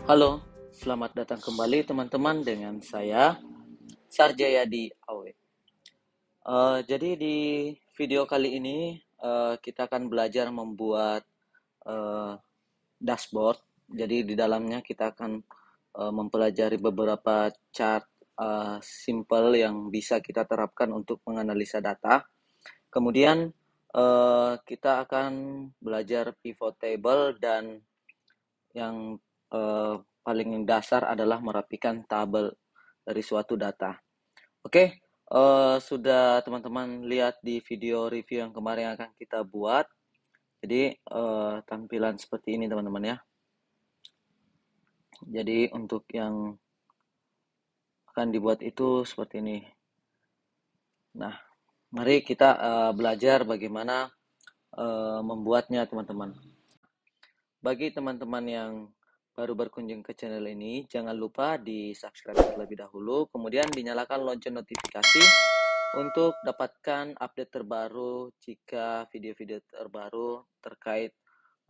Halo, selamat datang kembali teman-teman dengan saya Sarjayadi Awe. Jadi di video kali ini kita akan belajar membuat eh, dashboard. Jadi di dalamnya kita akan mempelajari beberapa chart simple yang bisa kita terapkan untuk menganalisa data. Kemudian kita akan belajar pivot table dan yang eh, paling dasar adalah merapikan tabel dari suatu data. Oke, sudah teman-teman lihat di video review yang kemarin yang akan kita buat. Jadi tampilan seperti ini teman-teman ya. Jadi untuk yang akan dibuat itu seperti ini. Nah, mari kita belajar bagaimana membuatnya teman-teman. Bagi teman-teman yang baru berkunjung ke channel ini, jangan lupa di subscribe terlebih dahulu, kemudian dinyalakan lonceng notifikasi untuk dapatkan update terbaru jika video-video terbaru terkait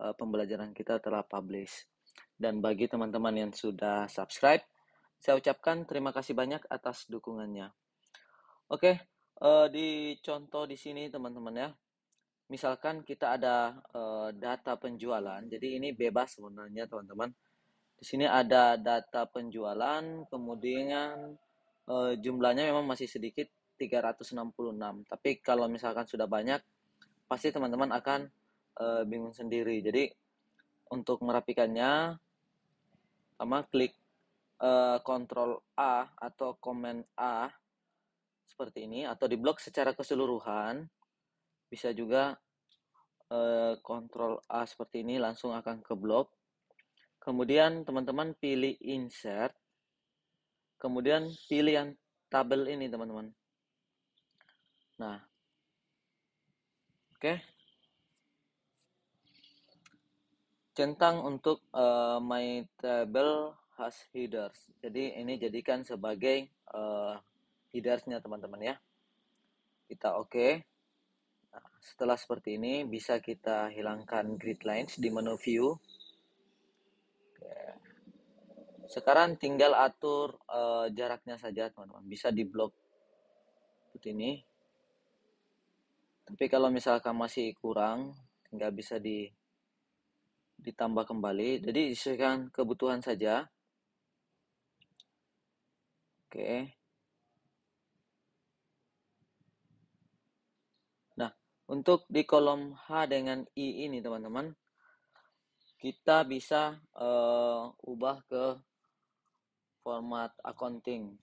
pembelajaran kita telah publish. Dan bagi teman-teman yang sudah subscribe, saya ucapkan terima kasih banyak atas dukungannya. Oke, di contoh di sini teman-teman ya. Misalkan kita ada data penjualan, jadi ini bebas sebenarnya teman-teman. Di sini ada data penjualan, kemudian jumlahnya memang masih sedikit 366. Tapi kalau misalkan sudah banyak, pasti teman-teman akan bingung sendiri. Jadi untuk merapikannya, pertama klik Ctrl A atau Command A seperti ini, atau diblok secara keseluruhan. Bisa juga Ctrl A seperti ini langsung akan ke blok. Kemudian teman-teman pilih insert. Kemudian pilih yang tabel ini teman-teman. Nah, oke. Centang untuk my table has headers. Jadi ini jadikan sebagai headersnya teman-teman ya. Kita oke. Nah, setelah seperti ini bisa kita hilangkan grid lines di menu view. Sekarang tinggal atur jaraknya saja teman-teman. Bisa di blok seperti ini. Tapi kalau misalkan masih kurang, tinggal bisa ditambah kembali. Jadi disesuaikan kebutuhan saja. Oke. Nah, untuk di kolom H dengan I ini teman-teman, kita bisa ubah ke format accounting.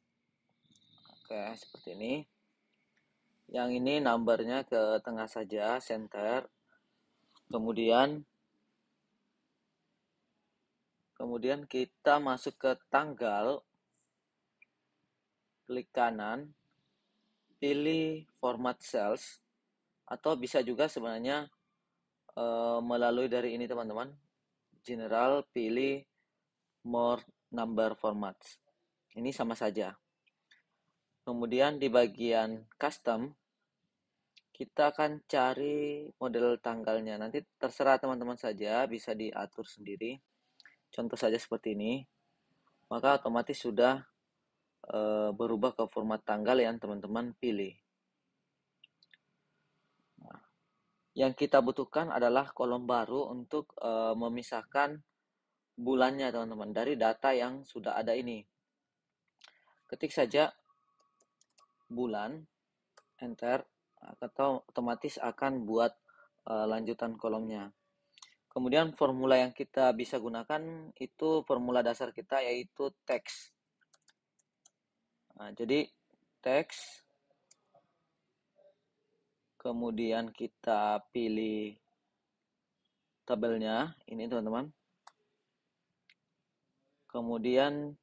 Oke, seperti ini. Yang ini numbernya ke tengah saja, center. Kemudian kita masuk ke tanggal, klik kanan, pilih format cells, atau bisa juga sebenarnya melalui dari ini teman-teman, general, pilih more number formats. Ini sama saja. Kemudian di bagian custom, kita akan cari model tanggalnya. Nanti terserah teman-teman saja, bisa diatur sendiri. Contoh saja seperti ini. Maka otomatis sudah berubah ke format tanggal yang teman-teman pilih. Nah, yang kita butuhkan adalah kolom baru untuk memisahkan bulannya teman-teman dari data yang sudah ada ini. Ketik saja bulan, enter, atau otomatis akan buat lanjutan kolomnya. Kemudian formula yang kita bisa gunakan itu formula dasar kita yaitu teks. Nah, jadi teks, kemudian kita pilih tabelnya ini teman-teman. Kemudian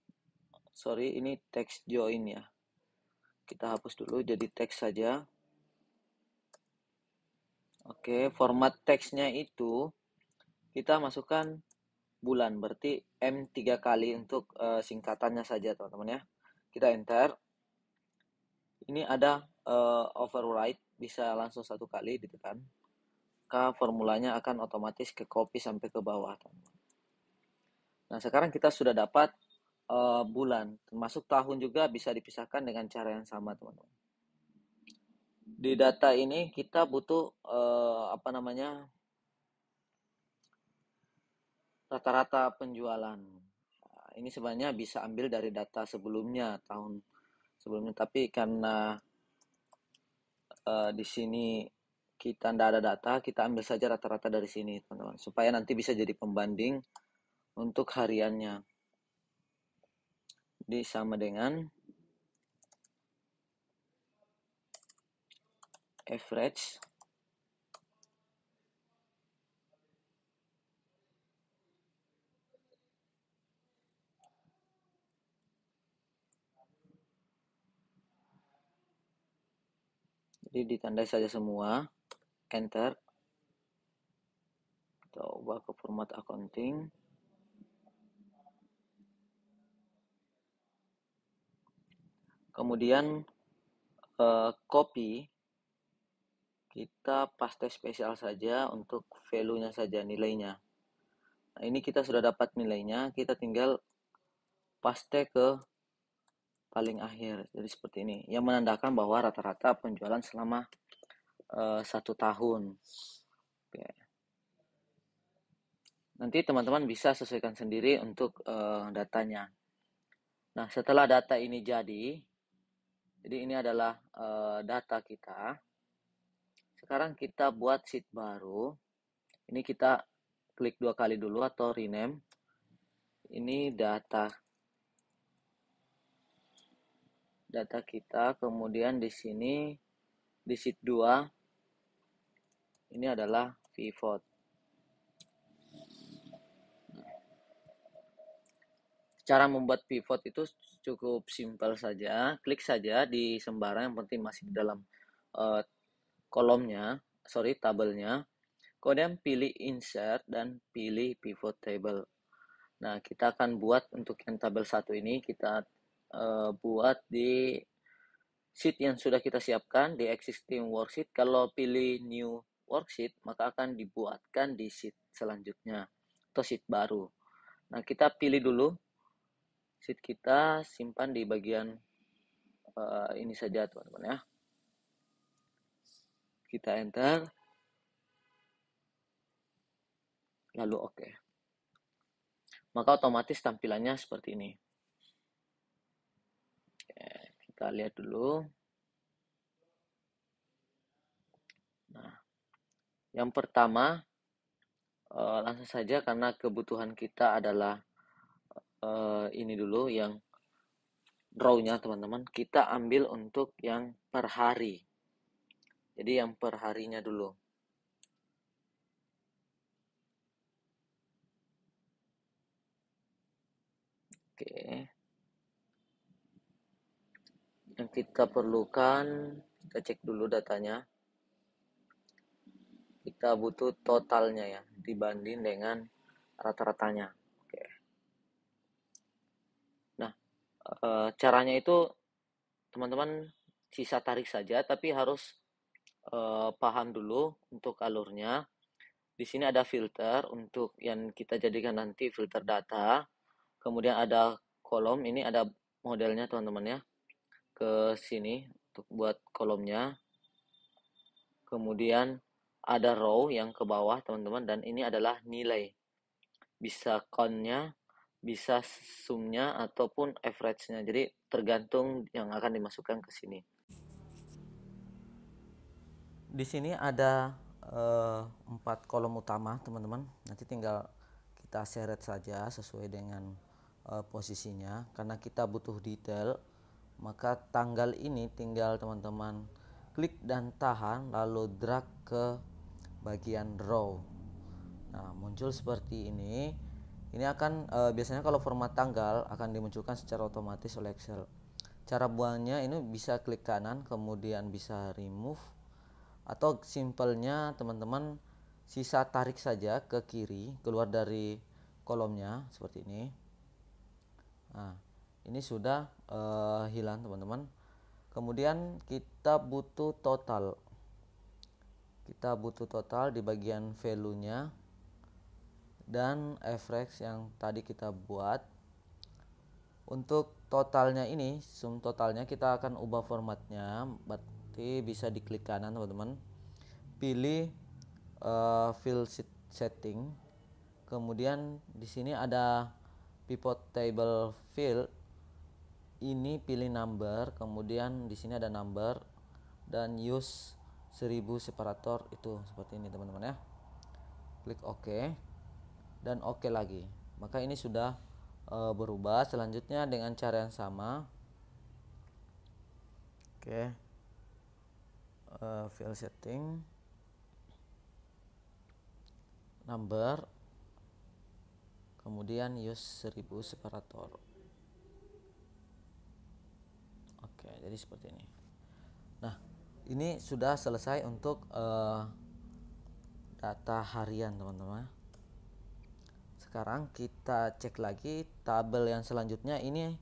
ini teks join ya. Kita hapus dulu jadi teks saja. Oke, format teksnya itu kita masukkan bulan, berarti M 3 kali untuk singkatannya saja teman-teman ya. Kita enter. Ini ada override, bisa langsung satu kali ditekan. Maka formulanya akan otomatis ke copy sampai ke bawah teman-teman. Nah, sekarang kita sudah dapat bulan, termasuk tahun juga bisa dipisahkan dengan cara yang sama, teman-teman. Di data ini kita butuh apa namanya, rata-rata penjualan. Nah, ini sebenarnya bisa ambil dari data sebelumnya, tahun sebelumnya, tapi karena di sini kita tidak ada data, kita ambil saja rata-rata dari sini, teman-teman, supaya nanti bisa jadi pembanding untuk hariannya. Jadi sama dengan average jadi ditandai saja semua, enter, kita ubah ke format accounting. Kemudian copy, kita paste spesial saja untuk value-nya saja, nilainya. Nah, ini kita sudah dapat nilainya, kita tinggal paste ke paling akhir. Jadi seperti ini, yang menandakan bahwa rata-rata penjualan selama 1 tahun. Oke. Nanti teman-teman bisa sesuaikan sendiri untuk datanya. Nah, setelah data ini jadi ini adalah data kita. Sekarang kita buat sheet baru. Ini kita klik 2 kali dulu atau rename. Ini data kita, kemudian di sini di sheet 2 ini adalah pivot. Cara membuat pivot itu cukup simpel saja, klik saja di sembarang, yang penting masih di dalam tabelnya. Kemudian pilih insert dan pilih pivot table. Nah, kita akan buat untuk yang tabel 1 ini, kita buat di sheet yang sudah kita siapkan di existing worksheet. Kalau pilih new worksheet, maka akan dibuatkan di sheet selanjutnya atau sheet baru. Nah, kita pilih dulu sheet kita, simpan di bagian ini saja, teman-teman ya. Kita enter, lalu oke. Maka otomatis tampilannya seperti ini. Oke, kita lihat dulu. Nah, yang pertama langsung saja, karena kebutuhan kita adalah ini dulu yang draw-nya, teman-teman. Kita ambil untuk yang per hari. Jadi yang per harinya dulu. Oke. Yang kita perlukan, kita cek dulu datanya. Kita butuh totalnya ya, dibanding dengan rata-ratanya. Oke. Nah, caranya itu teman-teman sisa tarik saja, tapi harus paham dulu untuk alurnya. Di sini ada filter untuk yang kita jadikan nanti filter data. Kemudian ada kolom, ini ada modelnya teman-teman ya. Ke sini untuk buat kolomnya. Kemudian ada row yang ke bawah teman-teman, dan ini adalah nilai. Bisa count-nya, bisa sum-nya, ataupun average-nya. Jadi tergantung yang akan dimasukkan ke sini. Di sini ada 4 kolom utama, teman-teman. Nanti tinggal kita seret saja sesuai dengan posisinya. Karena kita butuh detail, maka tanggal ini tinggal teman-teman klik dan tahan, lalu drag ke bagian row. Nah, muncul seperti ini. Ini akan biasanya kalau format tanggal akan dimunculkan secara otomatis oleh Excel. Cara buangnya ini bisa klik kanan, kemudian bisa remove, atau simpelnya teman-teman sisa tarik saja ke kiri keluar dari kolomnya seperti ini. Nah, ini sudah hilang teman-teman. Kemudian kita butuh total. Kita butuh total di bagian value-nya. dan average yang tadi kita buat. Untuk totalnya ini, sum totalnya kita akan ubah formatnya, berarti bisa diklik kanan teman-teman, pilih field setting, kemudian di sini ada pivot table field, ini pilih number, kemudian di sini ada number dan use 1000 separator, itu seperti ini teman-teman ya. Klik OK dan OK lagi, maka ini sudah berubah. Selanjutnya dengan cara yang sama, oke, field setting, number, kemudian use 1000 separator. Oke, jadi seperti ini. Nah, ini sudah selesai untuk data harian teman-teman. Sekarang kita cek lagi tabel yang selanjutnya. Ini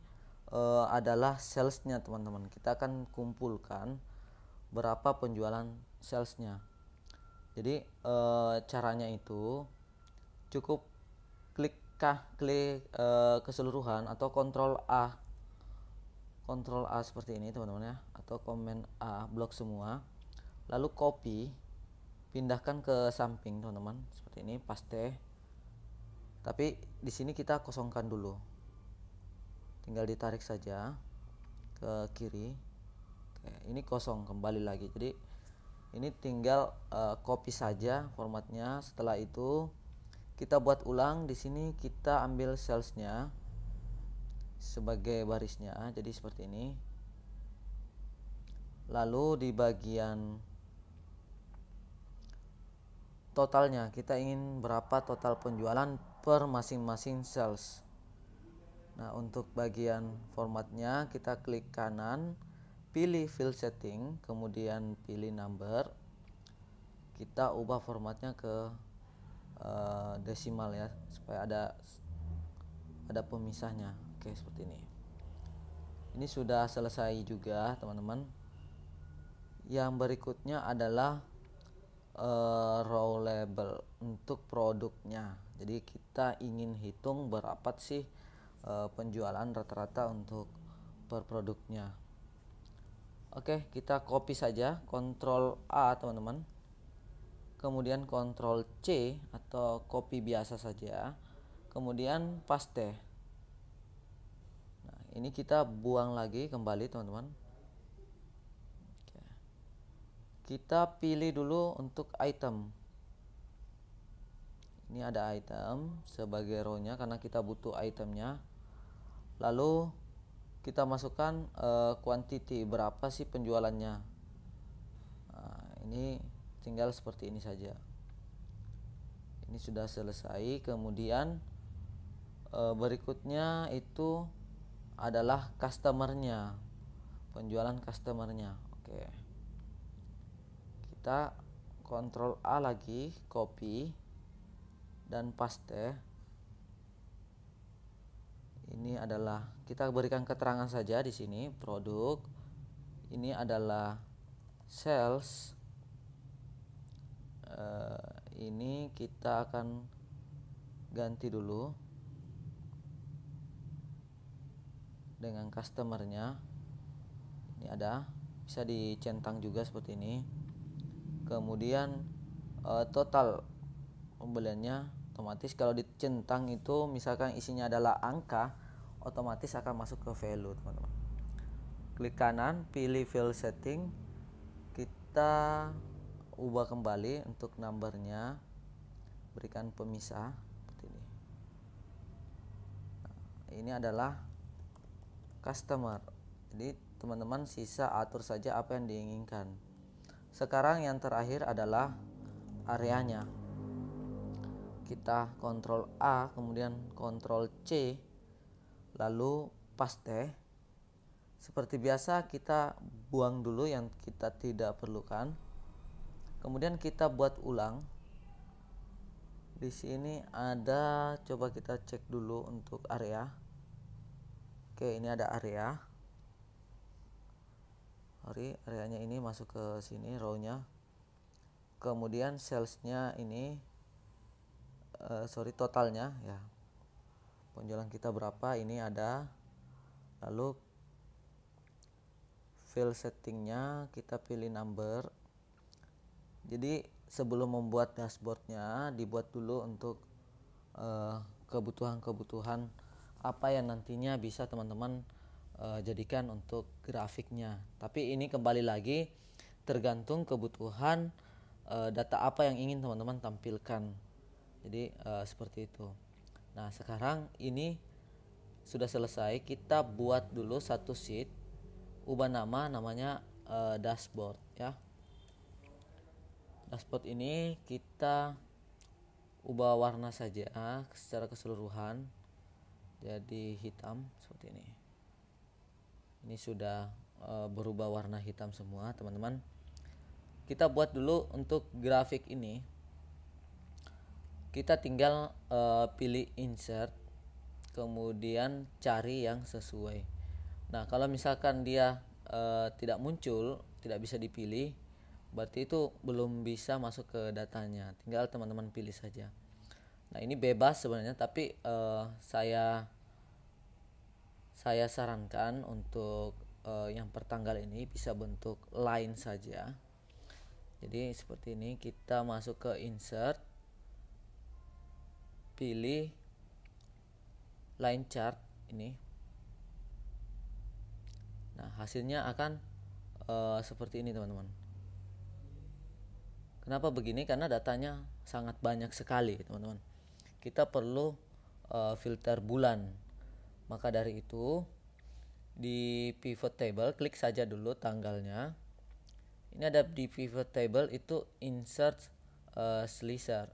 adalah salesnya teman-teman. Kita akan kumpulkan berapa penjualan salesnya. Jadi caranya itu cukup klik keseluruhan atau kontrol A seperti ini teman-teman ya, atau Command A, blok semua, lalu copy, pindahkan ke samping teman-teman seperti ini, paste. Tapi di sini kita kosongkan dulu, tinggal ditarik saja ke kiri. Oke, ini kosong, kembali lagi. Jadi ini tinggal copy saja formatnya. Setelah itu kita buat ulang. Di sini kita ambil salesnya sebagai barisnya, jadi seperti ini. Lalu di bagian totalnya, kita ingin berapa total penjualan per masing-masing sales. Nah, untuk bagian formatnya kita klik kanan, pilih field setting, kemudian pilih number. Kita ubah formatnya ke desimal ya, supaya ada pemisahnya. Oke, seperti ini. Ini sudah selesai juga teman-teman. Yang berikutnya adalah row label untuk produknya. Jadi kita ingin hitung berapa sih penjualan rata-rata untuk per produknya. Oke, kita copy saja, Ctrl A teman-teman, kemudian Ctrl C atau copy biasa saja, kemudian paste. Nah, ini kita buang lagi kembali teman-teman. Kita pilih dulu untuk item. Ini ada item sebagai row-nya karena kita butuh itemnya. Lalu kita masukkan quantity, berapa sih penjualannya. Nah, ini tinggal seperti ini saja. Ini sudah selesai. Kemudian berikutnya itu adalah customernya, penjualan customernya. Oke, kita Ctrl A lagi, copy dan paste. Ini adalah, kita berikan keterangan saja di sini, produk. Ini adalah sales. Ini kita akan ganti dulu dengan customernya. Ini ada, bisa dicentang juga seperti ini. Kemudian total pembeliannya otomatis kalau dicentang itu misalkan isinya adalah angka, otomatis akan masuk ke value teman-teman. Klik kanan, pilih field setting, kita ubah kembali untuk numbernya, berikan pemisah seperti ini. Nah, ini adalah customer. Jadi teman-teman sisa atur saja apa yang diinginkan. Sekarang yang terakhir adalah areanya. Kita Ctrl A kemudian Ctrl C lalu paste. Seperti biasa kita buang dulu yang kita tidak perlukan. Kemudian kita buat ulang. Di sini ada, coba kita cek dulu untuk area. Oke, ini ada area. Areanya ini masuk ke sini row-nya. Kemudian salesnya ini totalnya ya, penjualan kita berapa, ini ada. Lalu file settingnya kita pilih number. Jadi sebelum membuat dashboardnya, dibuat dulu untuk kebutuhan-kebutuhan apa yang nantinya bisa teman-teman jadikan untuk grafiknya. Tapi ini kembali lagi tergantung kebutuhan data apa yang ingin teman-teman tampilkan. Jadi seperti itu. Nah, sekarang ini sudah selesai. Kita buat dulu satu sheet, ubah namanya dashboard ya. Dashboard ini kita ubah warna saja secara keseluruhan jadi hitam seperti ini. Ini sudah berubah warna hitam semua, teman-teman. Kita buat dulu untuk grafik ini. Kita tinggal pilih insert, kemudian cari yang sesuai. Nah, kalau misalkan dia tidak muncul, tidak bisa dipilih, berarti itu belum bisa masuk ke datanya. Tinggal teman-teman pilih saja. Nah, ini bebas sebenarnya, tapi saya sarankan untuk yang pertanggal ini bisa bentuk line saja. Jadi seperti ini, kita masuk ke insert, pilih line chart ini. Nah, hasilnya akan seperti ini, teman-teman. Kenapa begini? Karena datanya sangat banyak sekali, teman-teman. Kita perlu filter bulan. Maka dari itu, di pivot table klik saja dulu tanggalnya. Ini ada di pivot table itu insert slicer.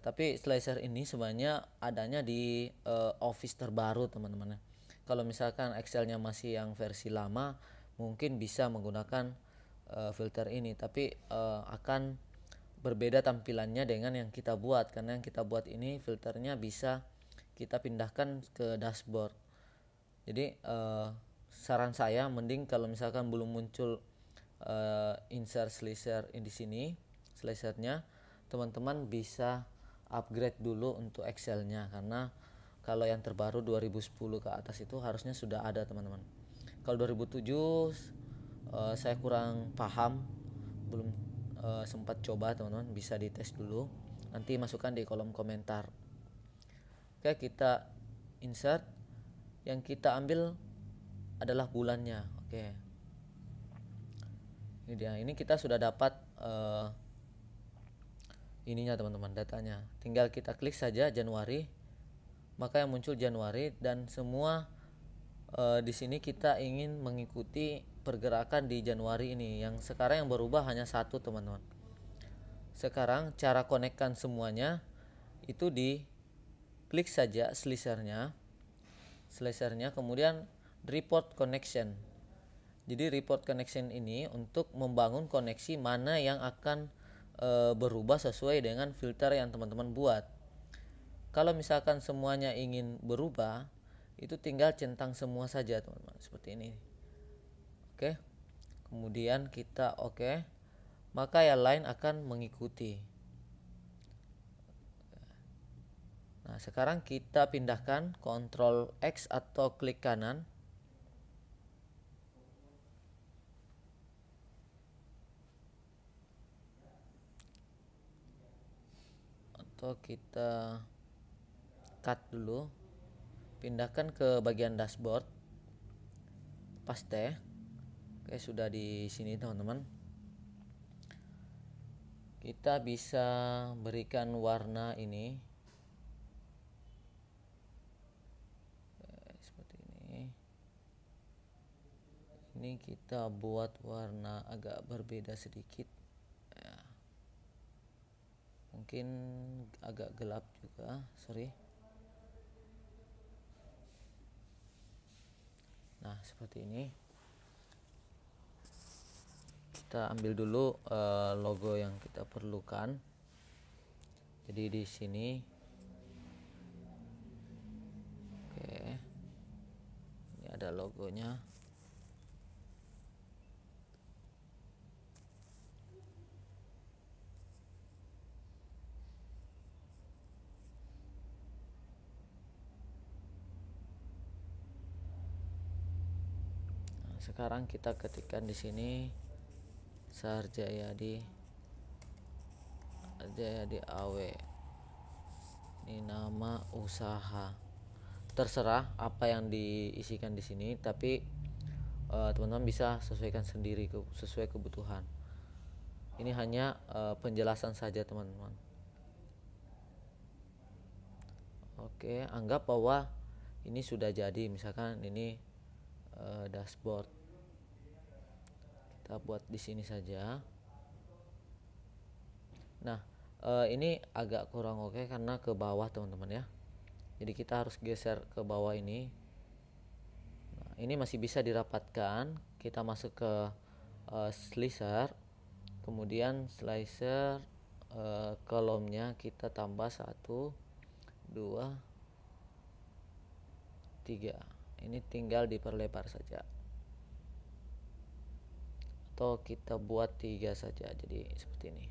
Tapi slicer ini sebenarnya adanya di Office terbaru, teman-teman. Kalau misalkan Excelnya masih yang versi lama, mungkin bisa menggunakan filter ini, tapi akan berbeda tampilannya dengan yang kita buat, karena yang kita buat ini filternya bisa kita pindahkan ke dashboard. Jadi saran saya mending kalau misalkan belum muncul insert slicer di sini, slicernya, teman-teman bisa upgrade dulu untuk Excelnya, karena kalau yang terbaru 2010 ke atas itu harusnya sudah ada, teman-teman. Kalau 2007 saya kurang paham, belum sempat coba, teman-teman. Bisa dites dulu, nanti masukkan di kolom komentar. Oke, kita insert. Yang kita ambil adalah bulannya. Oke, ini dia. Ini kita sudah dapat ininya, teman-teman, datanya. Tinggal kita klik saja Januari, maka yang muncul Januari, dan semua di sini kita ingin mengikuti pergerakan di Januari ini. Yang sekarang yang berubah hanya satu, teman-teman. Sekarang cara konekkan semuanya itu di klik saja slicernya, kemudian report connection. Jadi report connection ini untuk membangun koneksi mana yang akan berubah sesuai dengan filter yang teman-teman buat. Kalau misalkan semuanya ingin berubah, itu tinggal centang semua saja, teman-teman, seperti ini. Oke, kemudian kita oke, maka yang lain akan mengikuti. Nah, sekarang kita pindahkan Ctrl X atau klik kanan. Atau kita cut dulu. Pindahkan ke bagian dashboard. Paste. Oke, sudah di sini, teman-teman. Kita bisa berikan warna ini. Ini kita buat warna agak berbeda sedikit ya. Mungkin agak gelap juga, sorry. Nah, seperti ini. Kita ambil dulu logo yang kita perlukan. Jadi di sini. Oke. Ini ada logonya. sekarang kita ketikkan di sini Sarjayadi AW. Ini nama usaha. Terserah apa yang diisikan di sini, tapi teman-teman bisa sesuaikan sendiri sesuai kebutuhan. Ini hanya penjelasan saja teman-teman. Oke, anggap bahwa ini sudah jadi. Misalkan ini dashboard. Kita buat di sini saja. Nah, ini agak kurang oke karena ke bawah teman-teman ya. Jadi kita harus geser ke bawah ini. Nah, ini masih bisa dirapatkan. Kita masuk ke slicer. Kemudian slicer kolomnya kita tambah 1, 2, 3. Ini tinggal diperlebar saja. Atau kita buat 3 saja. Jadi seperti ini.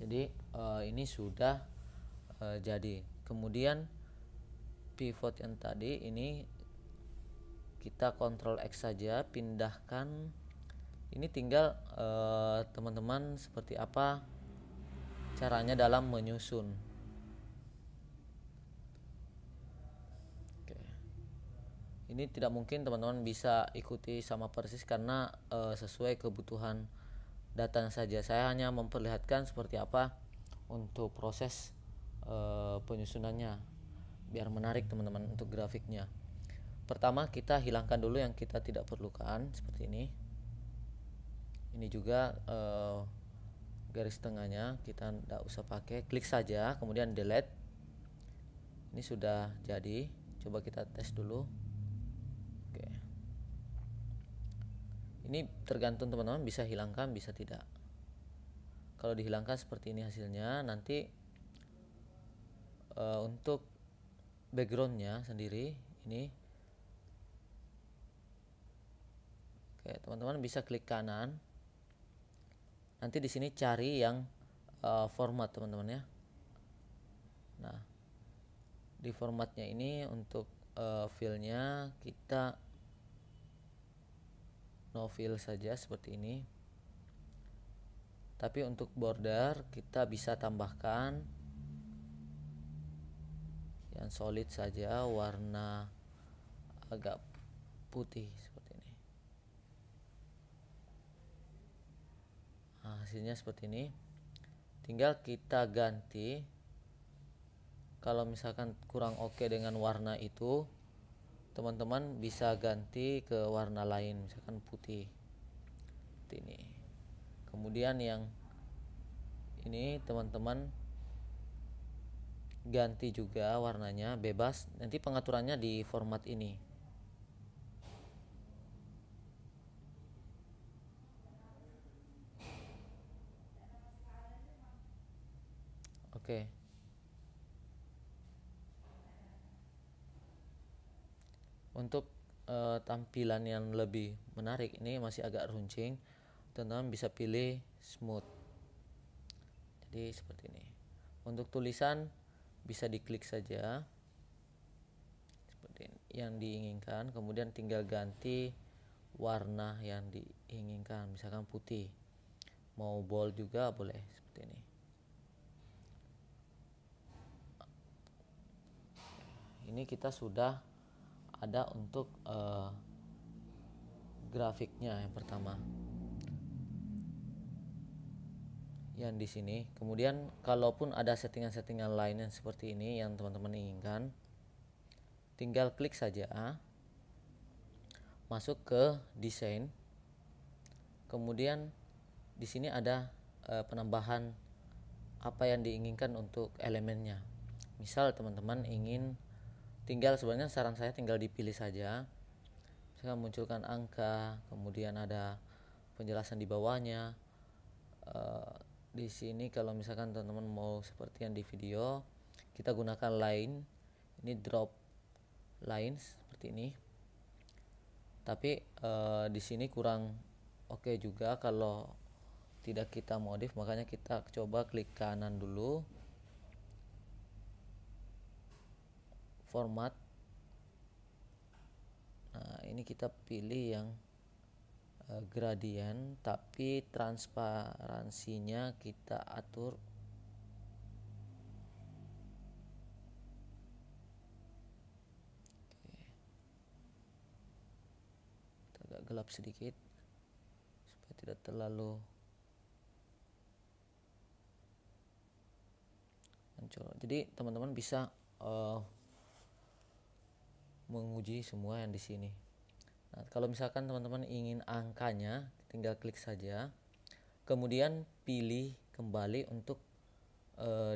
Jadi ini sudah jadi. Kemudian pivot yang tadi ini kita Ctrl X saja, pindahkan. Ini tinggal teman-teman seperti apa caranya dalam menyusun. Oke. Ini tidak mungkin teman-teman bisa ikuti sama persis karena sesuai kebutuhan datanya saja. Saya hanya memperlihatkan seperti apa untuk proses penyusunannya biar menarik teman-teman untuk grafiknya. Pertama kita hilangkan dulu yang kita tidak perlukan seperti ini. Ini juga garis tengahnya kita tidak usah pakai, klik saja kemudian delete. Ini sudah jadi. Coba kita tes dulu. Oke. Ini tergantung teman-teman, bisa hilangkan bisa tidak. Kalau dihilangkan seperti ini hasilnya. Nanti untuk backgroundnya sendiri ini, oke, teman-teman bisa klik kanan. Nanti di sini cari yang format teman-teman ya. Nah, di formatnya ini untuk filenya kita no fill saja seperti ini. Tapi untuk border kita bisa tambahkan yang solid saja, warna agak putih seperti ini. Nah, hasilnya seperti ini. Tinggal kita ganti. Kalau misalkan kurang oke dengan warna itu, teman-teman bisa ganti ke warna lain, misalkan putih seperti ini. Kemudian yang ini teman-teman ganti juga warnanya, bebas. Nanti pengaturannya di format ini. Oke. Untuk tampilan yang lebih menarik, ini masih agak runcing, teman-teman bisa pilih smooth. Jadi seperti ini. Untuk tulisan bisa diklik saja seperti ini, yang diinginkan. Kemudian tinggal ganti warna yang diinginkan, misalkan putih. Mau bold juga boleh seperti ini. Ini kita sudah ada untuk grafiknya yang pertama. Yang di sini. Kemudian kalaupun ada settingan-settingan lain yang seperti ini yang teman-teman inginkan, tinggal klik saja, masuk ke desain. Kemudian di sini ada penambahan apa yang diinginkan untuk elemennya. Misal teman-teman ingin, tinggal sebenarnya saran saya tinggal dipilih saja. Misalkan munculkan angka, kemudian ada penjelasan di bawahnya. Di sini kalau misalkan teman-teman mau seperti yang di video, kita gunakan line. Ini drop line seperti ini. Tapi di sini kurang oke juga kalau tidak kita modif, makanya kita coba klik kanan dulu. format. Nah, ini kita pilih yang gradient, tapi transparansinya kita atur agak gelap sedikit supaya tidak terlalu mencolok. Jadi teman-teman bisa menguji semua yang di sini. Nah, kalau misalkan teman-teman ingin angkanya, tinggal klik saja. Kemudian pilih kembali untuk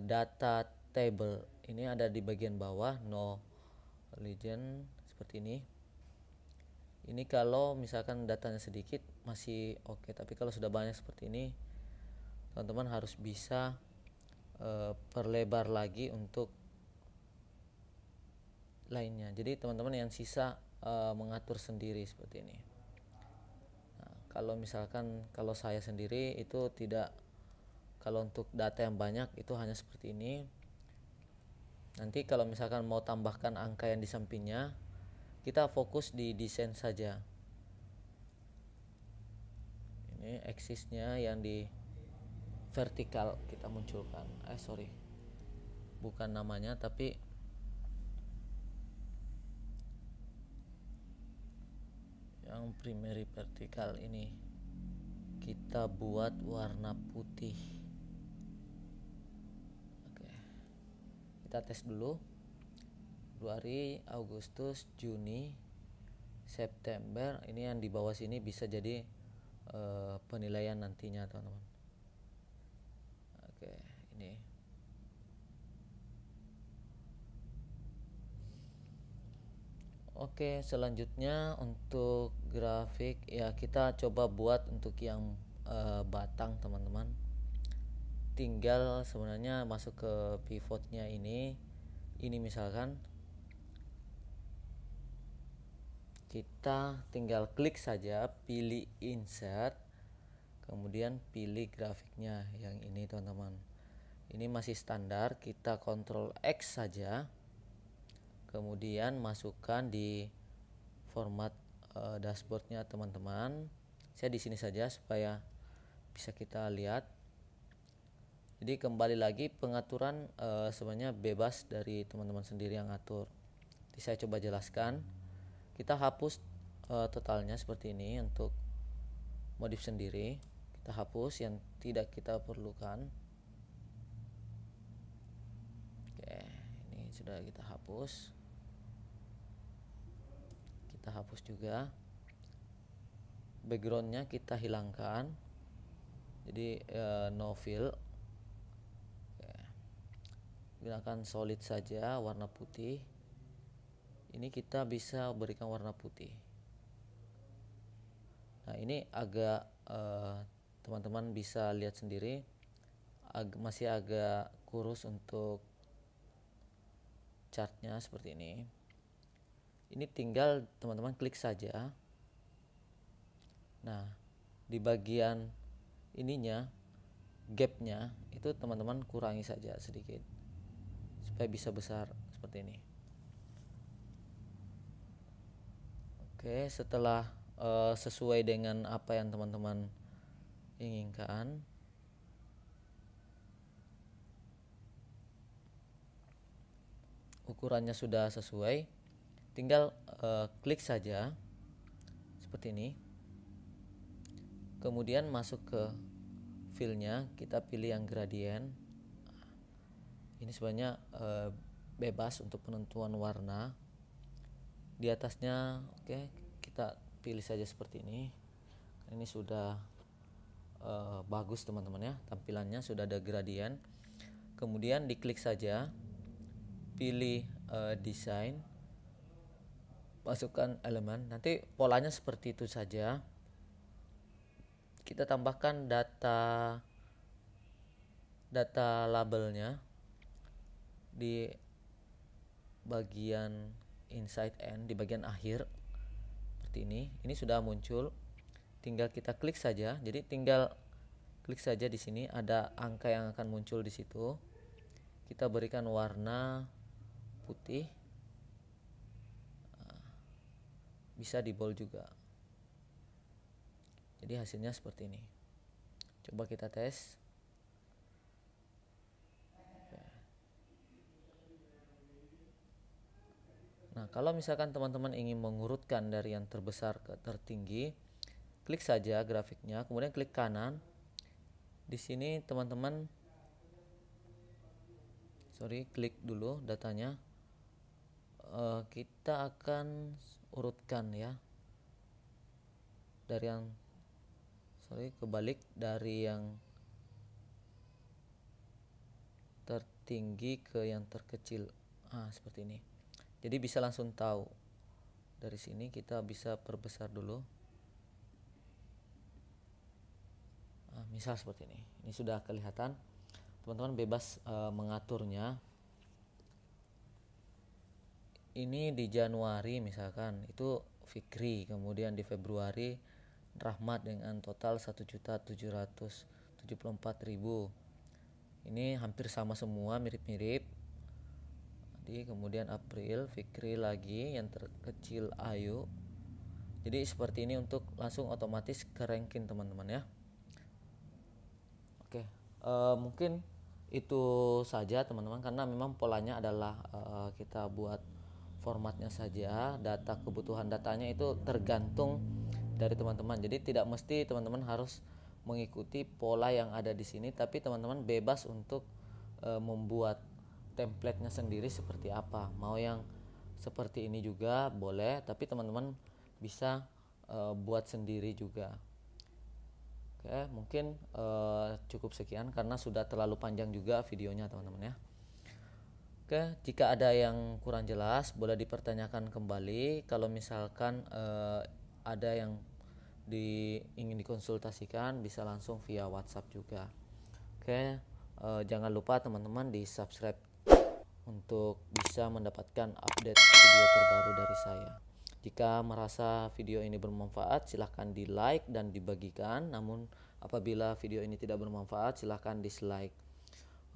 data table. Ini ada di bagian bawah, no legend, seperti ini. Ini kalau misalkan datanya sedikit masih oke, tapi kalau sudah banyak seperti ini, teman-teman harus bisa perlebar lagi untuk lainnya. Jadi teman-teman yang sisa mengatur sendiri seperti ini. Nah, kalau misalkan kalau saya sendiri itu tidak, kalau untuk data yang banyak itu hanya seperti ini. Nanti kalau misalkan mau tambahkan angka yang di sampingnya, kita fokus di desain saja. Ini aksisnya yang di vertikal kita munculkan. Bukan namanya, tapi yang primary vertikal ini kita buat warna putih. Oke, kita tes dulu. Februari, Agustus, Juni, September. Ini yang di bawah sini bisa jadi penilaian nantinya, teman-teman. Oke, ini oke. Selanjutnya untuk grafik ya, kita coba buat untuk yang batang, teman-teman. Tinggal sebenarnya masuk ke pivotnya ini misalkan kita tinggal klik saja, pilih insert, kemudian pilih grafiknya yang ini, teman-teman. Ini masih standar, kita Ctrl X saja, kemudian masukkan di format dashboardnya, teman-teman. Saya di sini saja supaya bisa kita lihat. Jadi kembali lagi pengaturan sebenarnya bebas dari teman-teman sendiri yang atur. Jadi saya coba jelaskan. Kita hapus totalnya seperti ini untuk modif sendiri. Kita hapus yang tidak kita perlukan. Oke, ini sudah kita hapus. Kita hapus juga. Backgroundnya kita hilangkan. Jadi no fill. Oke. Gunakan solid saja, warna putih. Ini kita bisa berikan warna putih. Nah, ini agak teman-teman bisa lihat sendiri, masih agak kurus untuk chartnya seperti ini. Ini tinggal teman-teman klik saja. Nah, di bagian ininya, gapnya itu teman-teman kurangi saja sedikit supaya bisa besar seperti ini. Oke, setelah sesuai dengan apa yang teman-teman inginkan, ukurannya sudah sesuai, tinggal klik saja seperti ini. Kemudian masuk ke fillnya, kita pilih yang gradient. Ini sebenarnya bebas untuk penentuan warna. Di atasnya oke, kita pilih saja seperti ini. Ini sudah bagus, teman-teman ya, tampilannya sudah ada gradient. Kemudian diklik saja, pilih desain, masukkan elemen. Nanti polanya seperti itu saja. Kita tambahkan data labelnya di bagian inside end, di bagian akhir seperti ini. Ini sudah muncul, tinggal kita klik saja. Jadi tinggal klik saja, di sini ada angka yang akan muncul di situ. Kita berikan warna putih. bisa di bold juga. Jadi hasilnya seperti ini. Coba kita tes. Nah, kalau misalkan teman-teman ingin mengurutkan dari yang terbesar ke tertinggi, klik saja grafiknya, kemudian klik kanan. Di sini teman-teman klik dulu datanya. Kita akan urutkan ya. Dari yang kebalik dari yang tertinggi ke yang terkecil. Seperti ini. Jadi bisa langsung tahu. Dari sini kita bisa perbesar dulu. Misal seperti ini. Ini sudah kelihatan. Teman-teman bebas mengaturnya. Ini di Januari misalkan itu Fikri, kemudian di Februari Rahmat dengan total 1.774.000. Ini hampir sama semua, mirip-mirip. Jadi kemudian April Fikri lagi, yang terkecil Ayu. Jadi seperti ini untuk langsung otomatis ke ranking teman-teman ya. Oke, mungkin itu saja teman-teman, karena memang polanya adalah kita buat formatnya saja. Data kebutuhan datanya itu tergantung dari teman-teman. Jadi tidak mesti teman-teman harus mengikuti pola yang ada di sini, tapi teman-teman bebas untuk membuat template-nya sendiri seperti apa. Mau yang seperti ini juga boleh, tapi teman-teman bisa buat sendiri juga. Oke, mungkin cukup sekian karena sudah terlalu panjang juga videonya teman-teman ya. Oke, jika ada yang kurang jelas boleh dipertanyakan kembali. Kalau misalkan ada yang ingin dikonsultasikan bisa langsung via WhatsApp juga. Oke, jangan lupa teman-teman di subscribe untuk bisa mendapatkan update video terbaru dari saya. Jika merasa video ini bermanfaat silahkan di like dan dibagikan. Namun apabila video ini tidak bermanfaat silahkan dislike.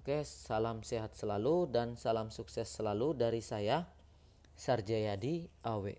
Oke, salam sehat selalu dan salam sukses selalu dari saya, Sarjayadi AW.